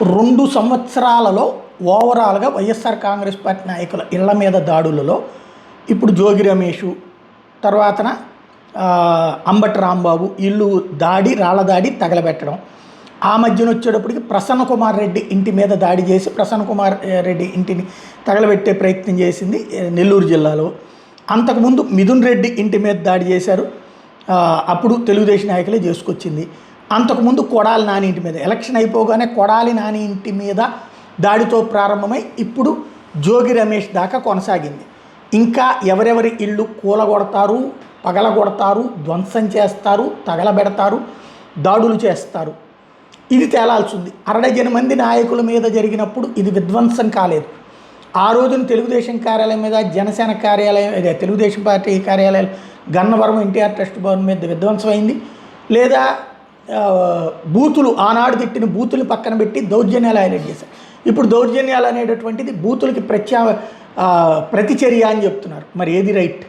2 సంవత్సరాలలో ఓవరాల్గా వైఎస్ఆర్ కాంగ్రెస్ పార్టీ నాయకుల ఇళ్ల మీద దాడులలో ఇప్పుడు జోగి రమేషు తర్వాతన అంబటి రాంబాబు ఇల్లు దాడి రాళ్ళ దాడి తగలబెట్టడం, ఆ మధ్యన వచ్చేటప్పటికి ప్రసన్న కుమార్ రెడ్డి ఇంటి మీద దాడి చేసి ప్రసన్న కుమార్ రెడ్డి ఇంటిని తగలబెట్టే ప్రయత్నం చేసింది నెల్లూరు జిల్లాలో. అంతకుముందు మిథున్ రెడ్డి ఇంటి మీద దాడి చేశారు, అప్పుడు తెలుగుదేశం నాయకులే చేసుకొచ్చింది. అంతకుముందు కొడాలి నాని ఇంటి మీద ఎలక్షన్ అయిపోగానే కొడాలి నాని ఇంటి మీద దాడితో ప్రారంభమై ఇప్పుడు జోగి రమేష్ దాకా కొనసాగింది. ఇంకా ఎవరెవరి ఇళ్ళు కూలగొడతారు, పగలగొడతారు, ధ్వంసం చేస్తారు, తగలబెడతారు, దాడులు చేస్తారు, ఇది తేలాల్సి ఉంది. 60 మంది నాయకుల మీద జరిగినప్పుడు ఇది విధ్వంసం కాలేదు. ఆ రోజున తెలుగుదేశం కార్యాలయం మీద, జనసేన కార్యాలయం, తెలుగుదేశం పార్టీ కార్యాలయాలు, గన్నవరం ఎన్టీఆర్ ట్రస్ట్ భవన్ మీద విధ్వంసం అయింది. లేదా బూతులు ఆనాడు తిట్టిన బూతులు పక్కన పెట్టి దౌర్జన్యాలు హైలైట్ చేశారు. ఇప్పుడు దౌర్జన్యాలు అనేటటువంటిది బూతులకి ప్రతిచర్య అని చెప్తున్నారు. మరి ఏది రైట్?